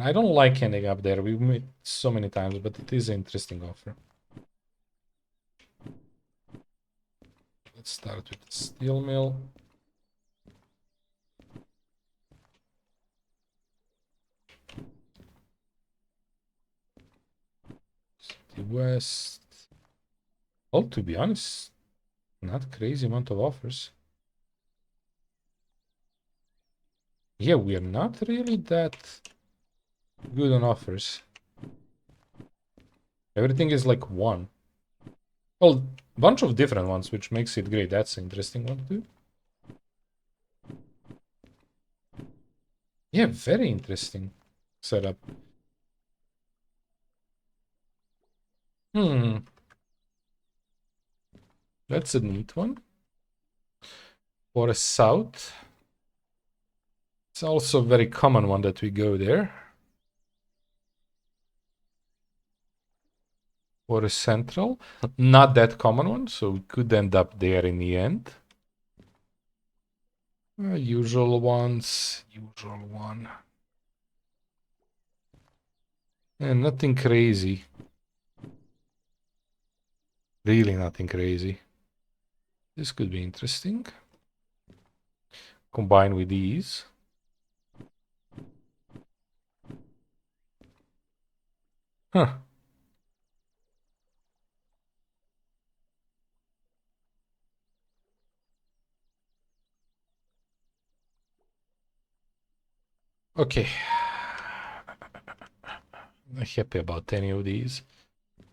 I don't like ending up there. We've met so many times, but it is an interesting offer. Let's start with the steel mill. The west. Well, to be honest, not crazy amount of offers. Yeah, we are not really that good on offers. Everything is like one. Well, bunch of different ones, which makes it great. That's an interesting one too. Yeah, very interesting setup. That's a neat one. For a south. It's also a very common one that we go there. For a central. Not that common one, so we could end up there in the end. Usual ones. Usual one. And nothing crazy. Really nothing crazy. This could be interesting. Combine with these. Huh. Okay. Not happy about any of these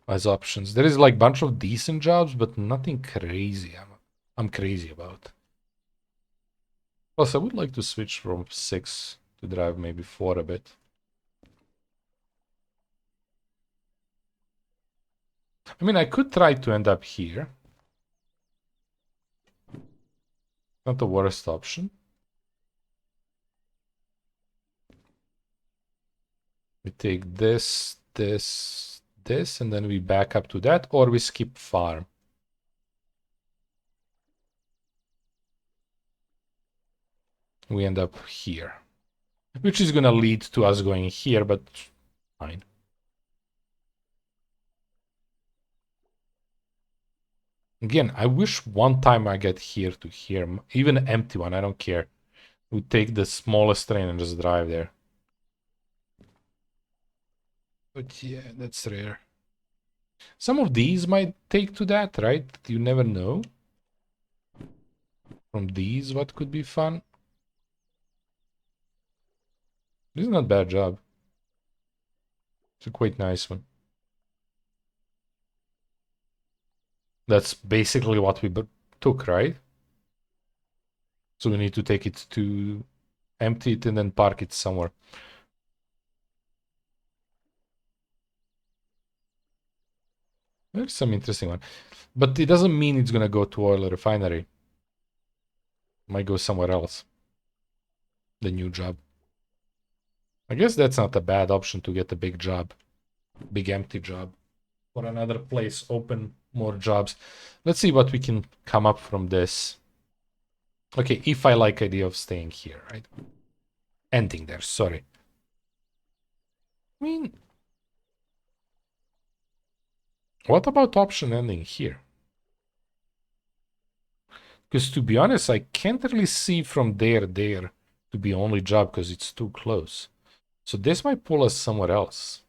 as options. There is like a bunch of decent jobs, but nothing crazy I'm crazy about. Plus, I would like to switch from 6 to drive maybe 4 a bit. I mean, I could try to end up here. Not the worst option. We take this, this, this, and then we back up to that, or we skip farm. We end up here. Which is gonna lead to us going here, but fine. Again, I wish one time I get here to here, even an empty one, I don't care. We take the smallest train and just drive there. But yeah, that's rare. Some of these might take to that, right? You never know. From these, what could be fun? This is not a bad job. It's a quite nice one. That's basically what we took, right? So we need to take it to empty it and then park it somewhere. There's some interesting one. But it doesn't mean it's gonna go to oil refinery. Might go somewhere else. The new job. I guess that's not a bad option to get a big job. Big empty job. For another place, open more jobs. Let's see what we can come up from this. Okay, if I like idea of staying here, right? Ending there, sorry. I mean, what about option ending here? Because to be honest, I can't really see from there to be only job because it's too close. So this might pull us somewhere else.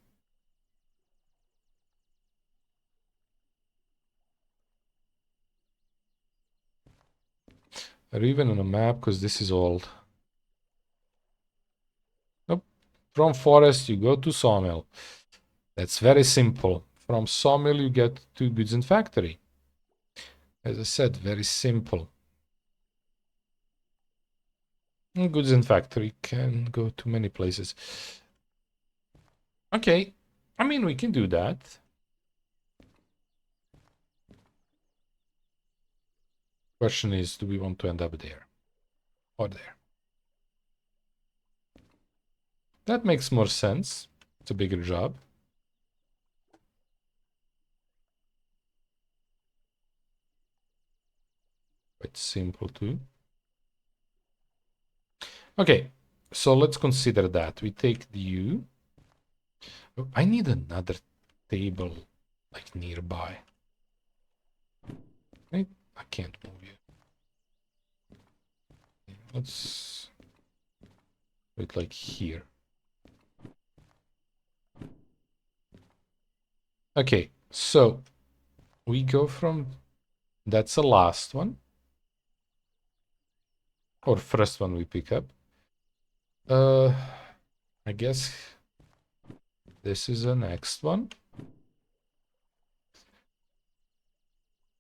Or even on a map, because this is old. Nope. From forest, you go to sawmill. That's very simple. From sawmill, you get to goods and factory. As I said, very simple. And goods and factory can go to many places. Okay. I mean, we can do that. Question is, do we want to end up there or there? That makes more sense. It's a bigger job. Quite simple too. Okay, so let's consider that. We take the U. Oh, I need another table, like, nearby. I can't move you. Let's do it like here. Okay, so we go from... That's the last one. Or first one we pick up. I guess this is the next one.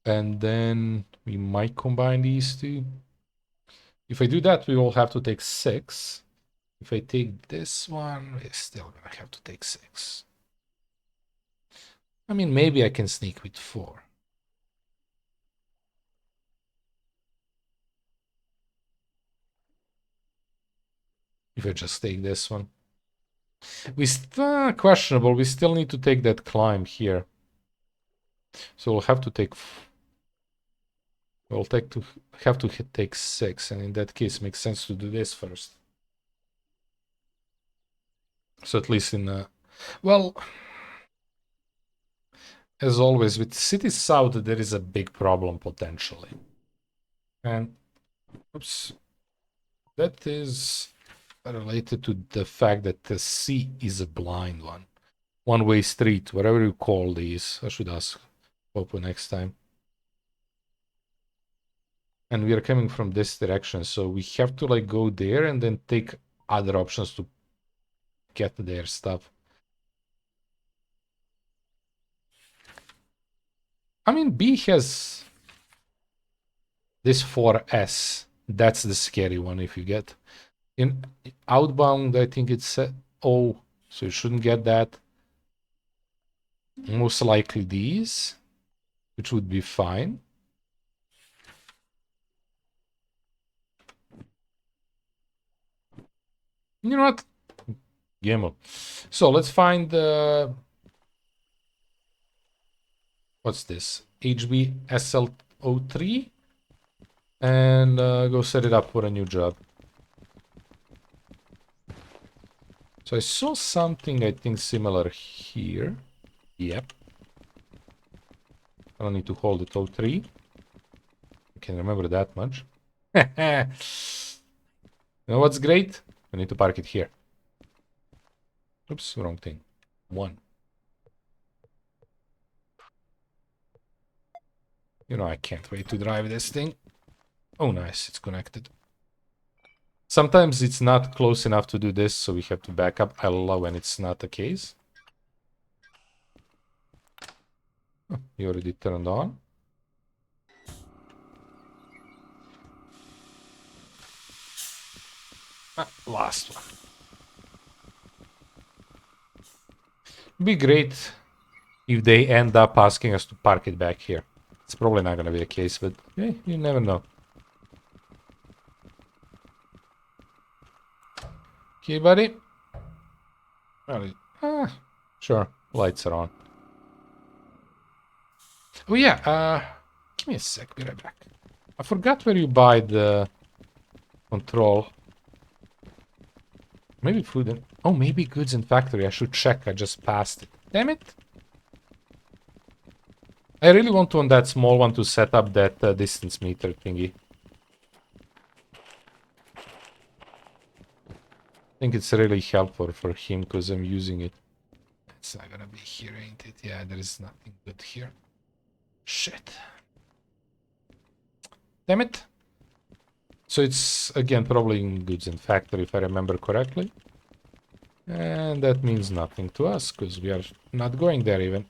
And then we might combine these two. If I do that, we will have to take 6. If I take this one, we're still gonna have to take 6. I mean, maybe I can sneak with 4. If I just take this one. We still questionable. We still need to take that climb here. So we'll have to take... We'll have to take 6, and in that case, it makes sense to do this first. So at least in well, as always with City South, there is a big problem potentially, and oops, that is related to the fact that the sea is a blind one-way street, whatever you call these. I should ask Popo next time. And we are coming from this direction, so we have to like go there and then take other options to get their stuff. I mean, B has this 4S. That's the scary one if you get. In outbound, I think it's O, so you shouldn't get that. Most likely these, which would be fine. You know what? Gamble. So let's find what's this? HBSL03 and go set it up for a new job. So I saw something I think similar here. Yep. I don't need to hold it 03. I can remember that much. You know what's great? I need to park it here. Oops, wrong thing. 1. You know, I can't wait to drive this thing. Oh, nice, it's connected. Sometimes it's not close enough to do this, so we have to back up. I love when it's not the case. Oh, you already turned on. Last one. Be great if they end up asking us to park it back here. It's probably not gonna be the case, but hey, you never know. Okay, buddy. Sure. Lights are on. Oh yeah, give me a sec, be right back. I forgot where you buy the control. Maybe food and... Oh, maybe goods in factory. I should check. I just passed it. Damn it. I really want to, on that small one, to set up that distance meter thingy. I think it's really helpful for him because I'm using it. It's not gonna be here, ain't it? Yeah, there is nothing good here. Shit. Damn it. So it's, again, probably in goods in factory, if I remember correctly. And that means nothing to us, because we are not going there even.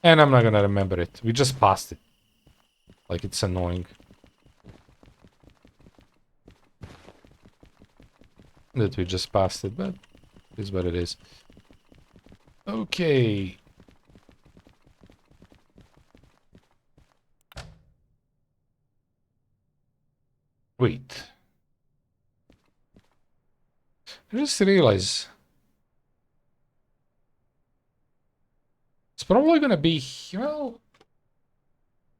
And I'm not gonna remember it. We just passed it. Like, it's annoying. That we just passed it, but it is what it is. Okay. Wait. I just realized... It's probably gonna be... Well...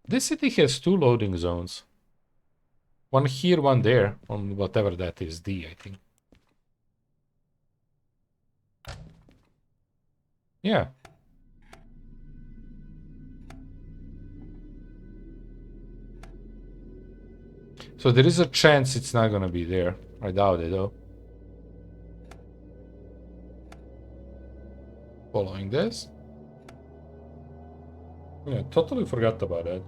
This city has 2 loading zones. One here, one there. On whatever that is. D, I think. Yeah. So there is a chance it's not gonna be there. I doubt it though. Following this. Yeah, totally forgot about that.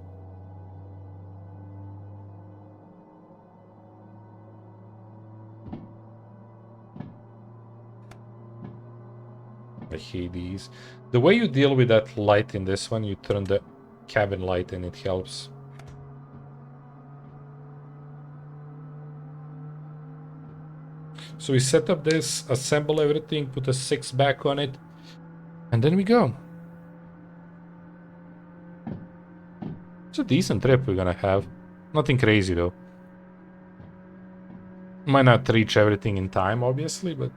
I hate these. The way you deal with that light in this one, you turn the cabin light and it helps. So we set up this, assemble everything, put a 6 back on it, and then we go. It's a decent trip we're gonna have. Nothing crazy though. Might not reach everything in time, obviously, but...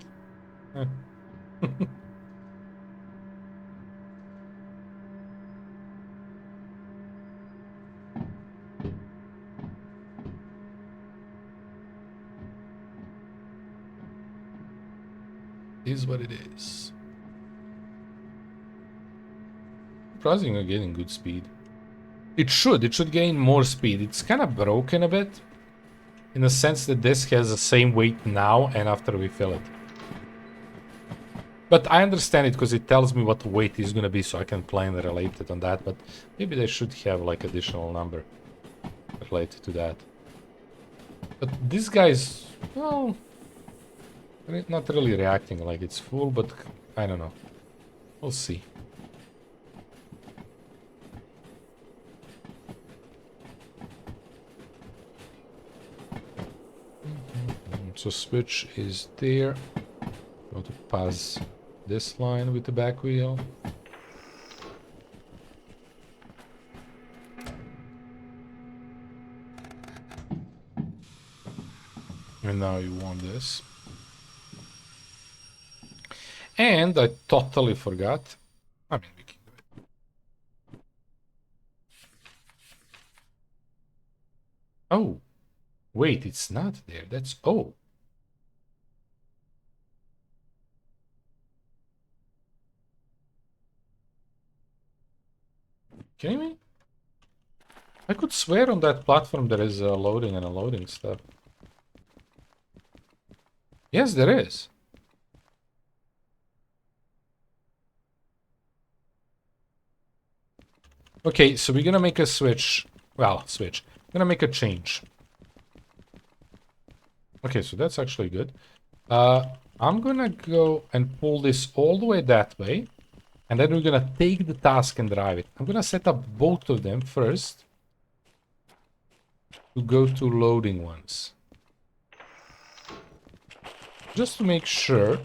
is what it is. Surprising you're getting good speed. It should gain more speed. It's kind of broken a bit. In the sense that this has the same weight now and after we fill it. But I understand it because it tells me what the weight is gonna be, so I can plan related on that, but maybe they should have like additional number related to that. But this guy's, well, not really reacting like it's full, but I don't know. We'll see. So switch is there. Going to pass this line with the back wheel. And now you want this. And I totally forgot. I mean, we can do it. Oh, wait, it's not there. That's O. Kidding me? I could swear on that platform there is loading and unloading stuff. Yes, there is. Okay, so we're gonna make a switch. Well, switch. We're gonna make a change. Okay, so that's actually good. I'm gonna go and pull this all the way that way. And then we're gonna take the task and drive it. I'm gonna set up both of them first. To go to loading ones. Just to make sure.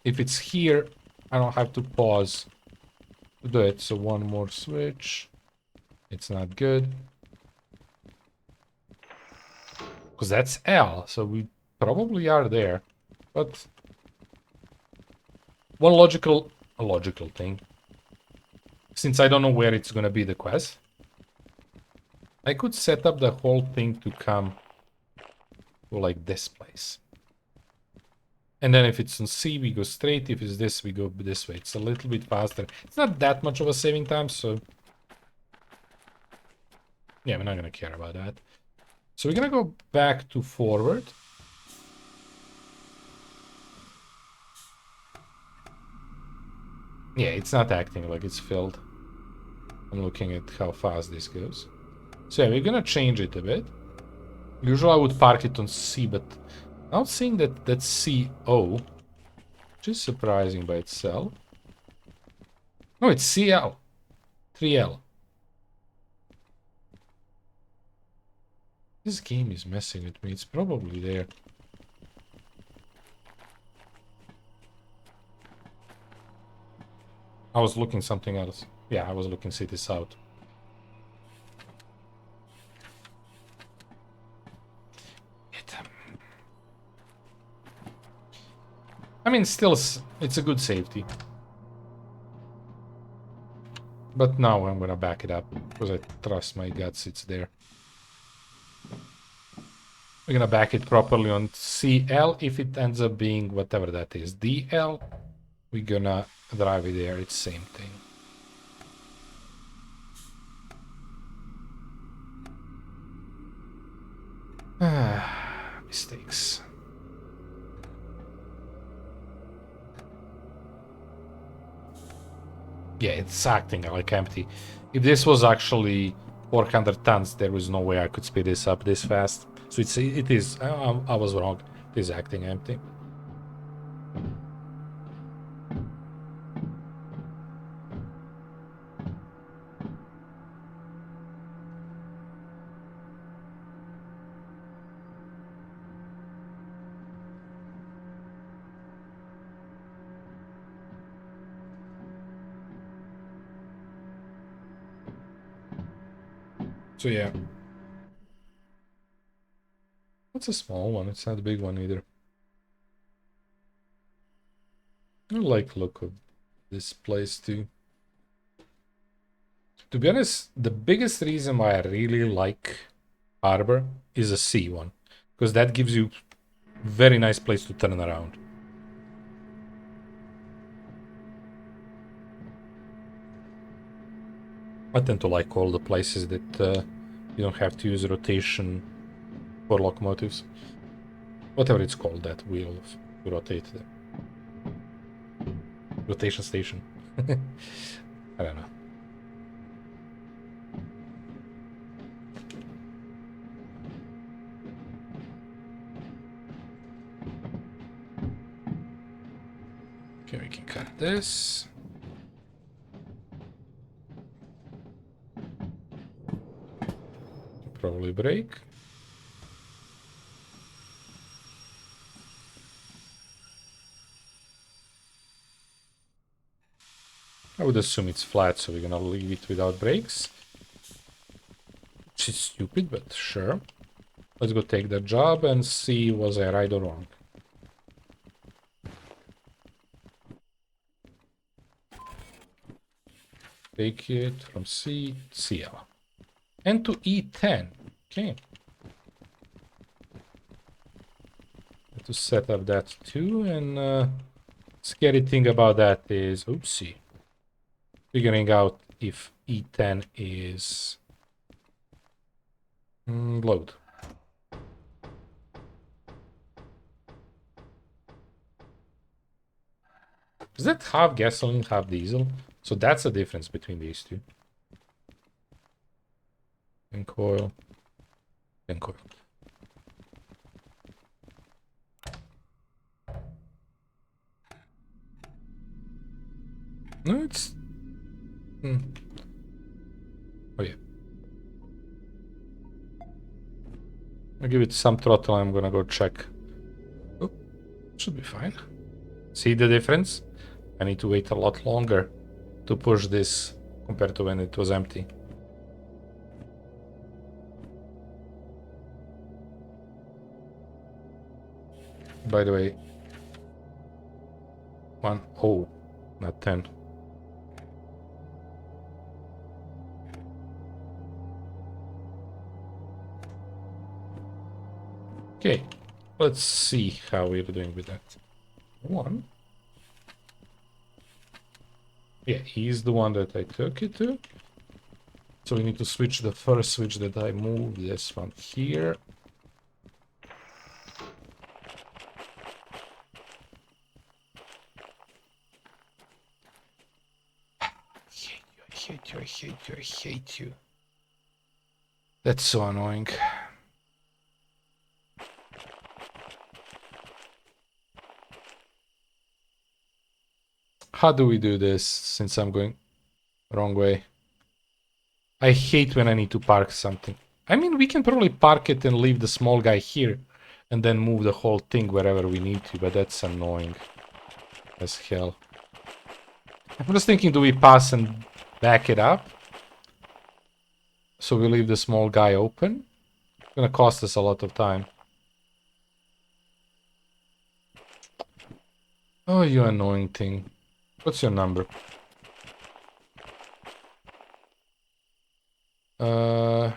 If it's here, I don't have to pause to do it. So one more switch. It's not good. Because that's L, so we probably are there. But one logical thing. Since I don't know where it's gonna be the quest. I could set up the whole thing to come to like this place. And then if it's on C, we go straight. If it's this, we go this way. It's a little bit faster. It's not that much of a saving time, so... yeah, we're not gonna care about that. So we're gonna go back to forward. Yeah, it's not acting like it's filled. I'm looking at how fast this goes. So yeah, we're gonna change it a bit. Usually I would park it on C, but now seeing that that's CO, which is surprising by itself. No, it's CL. 3L. This game is messing with me. It's probably there. I was looking something else. Yeah, I was looking City South. I mean, still, it's a good safety. But now I'm gonna back it up, because I trust my guts, it's there. We're gonna back it properly on CL if it ends up being whatever that is. DL? We're gonna drive it there, it's same thing. Mistakes. Yeah, it's acting like empty. If this was actually 400 tons, there was no way I could speed this up this fast. So it is. I was wrong. It is acting empty. So yeah. It's a small one. It's not a big one either. I like the look of this place too. To be honest, the biggest reason why I really like Harbor is a sea one. Because that gives you very nice place to turn around. I tend to like all the places that you don't have to use rotation for locomotives. Whatever it's called, that wheel to rotate the rotation station. I don't know. Okay, we can cut this. Probably break. I would assume it's flat, so we're gonna leave it without brakes. Which is stupid, but sure. Let's go take the job and see was I right or wrong. Take it from C, CL. And to E10. Okay. Have to set up that too, and scary thing about that is, oopsie, figuring out if E10 is load. Is that half gasoline, half diesel? So that's the difference between these two. And coil. And coil. No, it's... Oh, yeah. I'll give it some throttle. I'm gonna go check. Oh, should be fine. See the difference? I need to wait a lot longer to push this compared to when it was empty. By the way, 1, oh, not 10. Okay, let's see how we're doing with that. 1. Yeah, he's the one that I took it to. So we need to switch the first switch that I moved, this one here. I hate you. That's so annoying. How do we do this since I'm going wrong way? I hate when I need to park something. I mean, we can probably park it and leave the small guy here and then move the whole thing wherever we need to, but that's annoying as hell. I'm just thinking, do we pass and back it up? So we leave the small guy open? It's gonna cost us a lot of time. Oh, you annoying thing. What's your number? F8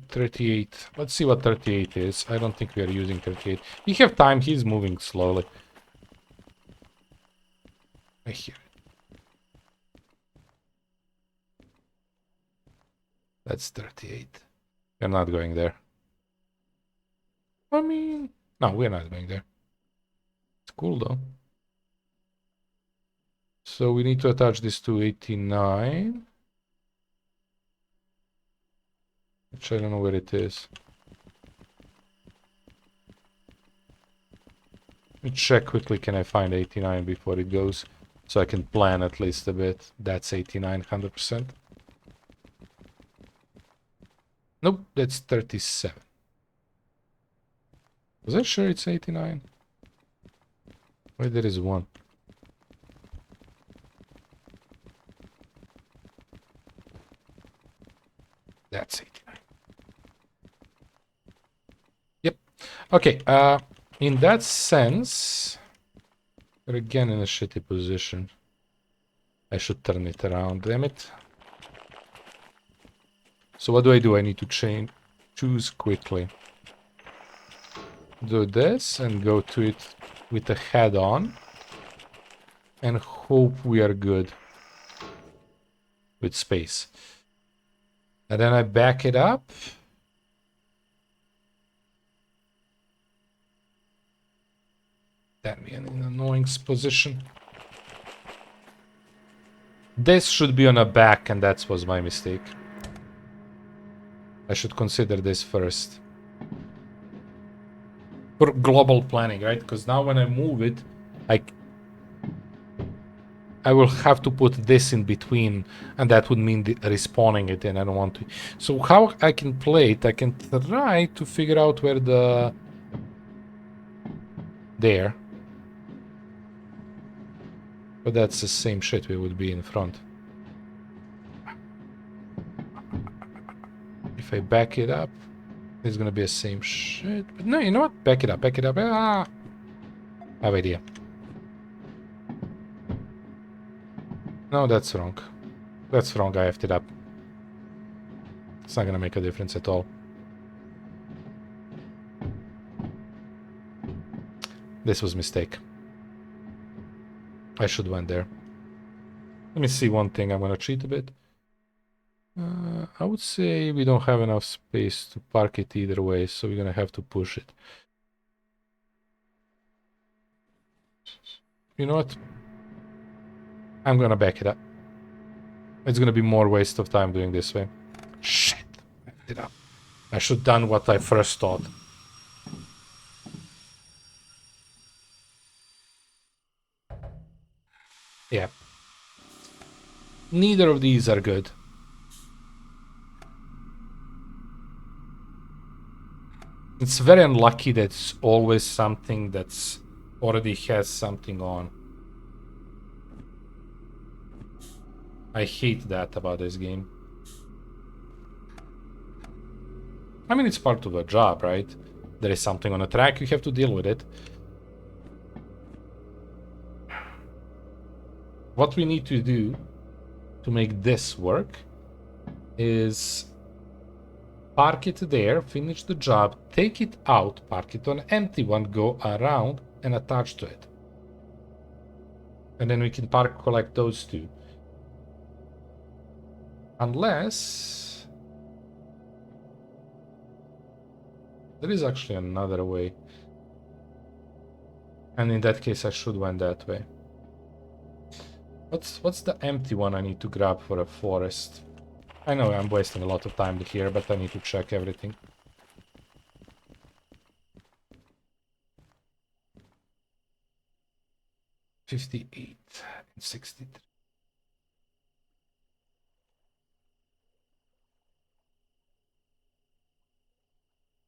38. Let's see what 38 is. I don't think we are using 38. We have time. He's moving slowly. I hear it. That's 38. We're not going there. I mean, no, we're not going there. It's cool though. So we need to attach this to 89. Which I don't know where it is. Let me check quickly, can I find 89 before it goes? So I can plan at least a bit. That's 89, 100%. Nope, that's 37. Was I sure it's 89? Wait, there is one. That's 89. Yep. Okay, in that sense, we're again in a shitty position. I should turn it around, damn it. So what do? I need to choose quickly. Do this and go to it with a head on. And hope we are good with space. And then I back it up. Then we're in an annoying position. This should be on a back, and that was my mistake. I should consider this first. For global planning, right? Because now when I move it, I will have to put this in between, and that would mean respawning it, and I don't want to. So how I can play it, I can try to figure out where the... There. But that's the same shit, we would be in front. If I back it up, it's gonna be the same shit. But no, you know what? Back it up, back it up. Ah! I have idea. No, that's wrong. That's wrong, I effed it up. It's not gonna make a difference at all. This was a mistake. I should went there. Let me see one thing, I'm gonna cheat a bit. I would say we don't have enough space to park it either way, so we're gonna have to push it. You know what? I'm gonna back it up. It's gonna be more waste of time doing this way. Shit! I backed it up. I should have done what I first thought. Yeah. Neither of these are good. It's very unlucky that it's always something that's already has something on. I hate that about this game. I mean, it's part of the job, right? There is something on a track, you have to deal with it. What we need to do to make this work is park it there, finish the job, take it out, park it on an empty one, go around and attach to it. And then we can collect those two. Unless... there is actually another way. And in that case I should went that way. What's the empty one I need to grab for a forest? I know I'm wasting a lot of time here, but I need to check everything. $58 and $63.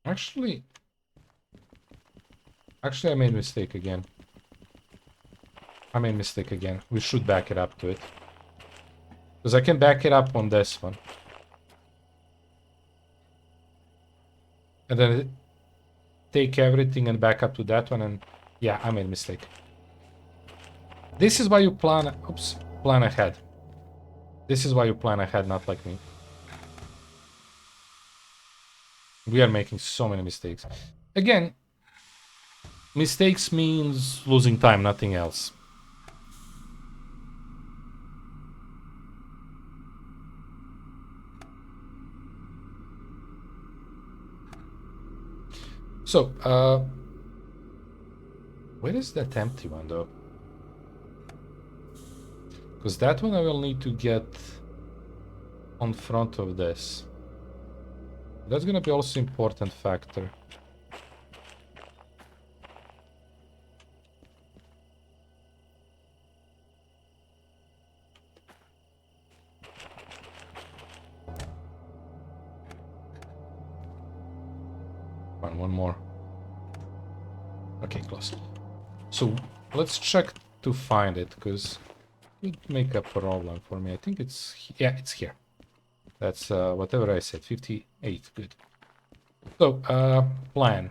Actually, I made a mistake again. We should back it up to it. Because I can back it up on this one. And then take everything and back up to that one, and yeah, I made a mistake. This is why you plan... oops, plan ahead. This is why you plan ahead, not like me. We are making so many mistakes. Again, mistakes means losing time, nothing else. So, where is that empty one though? Because that one I will need to get on front of this. That's gonna be also important factor. One more. Okay, close. So let's check to find it, because it would make a problem for me. I think it's... yeah, it's here. That's whatever I said, 58, good. So, plan.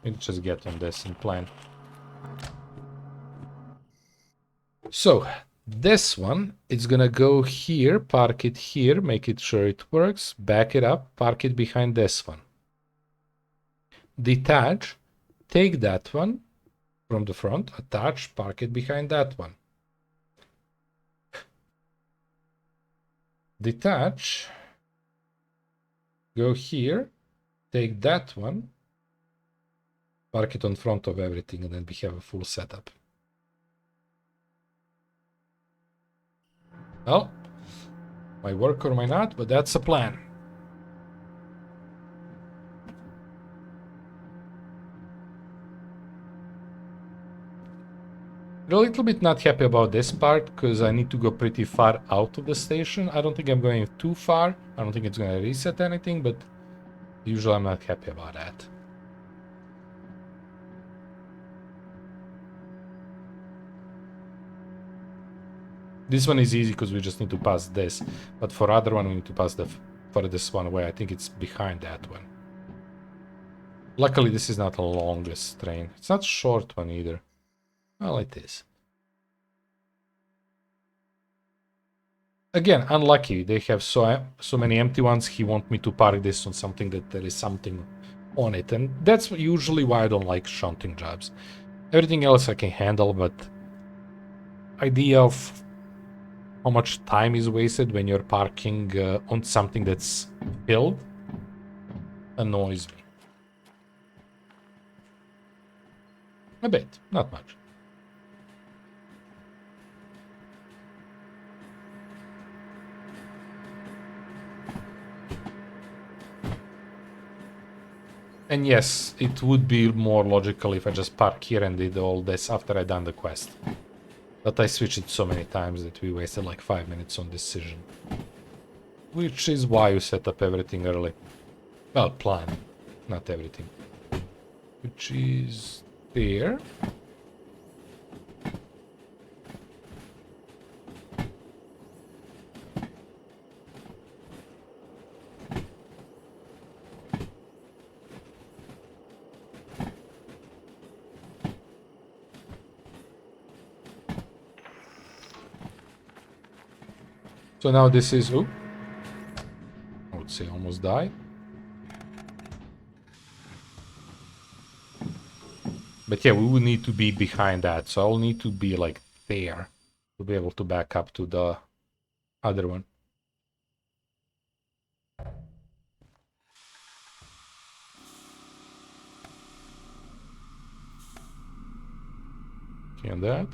Let's just get on this and plan. So, this one, it's gonna go here, park it here, make it sure it works, back it up, park it behind this one. Detach, take that one from the front, attach, park it behind that one. Detach, go here, take that one, park it on front of everything, and then we have a full setup. Well, might work or might not, but that's a plan. I'm a little bit not happy about this part, because I need to go pretty far out of the station. I don't think I'm going too far. I don't think it's going to reset anything, but usually I'm not happy about that. This one is easy because we just need to pass this, but for other one we need to pass the furthest one away. I think it's behind that one. Luckily this is not the longest train. It's not short one either. Well, it is. Again, unlucky. They have so many empty ones. He wants me to park this on something that there is something on it, and that's usually why I don't like shunting jobs. Everything else I can handle, but idea of how much time is wasted when you're parking on something that's filled annoys me. A bit, not much. And yes, it would be more logical if I just park here and did all this after I done the quest. But I switched it so many times that we wasted like 5 minutes on decision. Which is why you set up everything early. Well, plan, not everything. Which is there. So now this is, oh, I would say almost died. But yeah, we would need to be behind that, so I'll need to be like there to be able to back up to the other one. Okay, and that.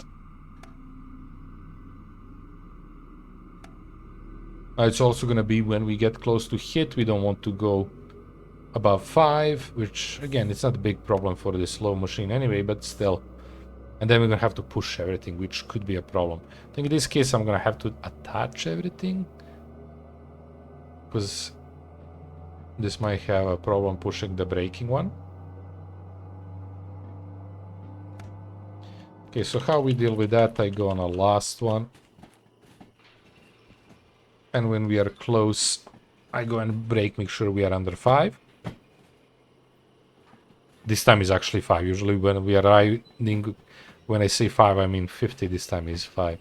It's also going to be when we get close to hit, we don't want to go above 5, which again, it's not a big problem for this slow machine anyway, but still. And then we're going to have to push everything, which could be a problem. I think in this case, I'm going to have to attach everything, because this might have a problem pushing the braking one. Okay, so how we deal with that, I go on a last one. And when we are close, I go and brake, make sure we are under 5. This time is actually 5. Usually when we are riding, when I say 5, I mean 50. This time is 5.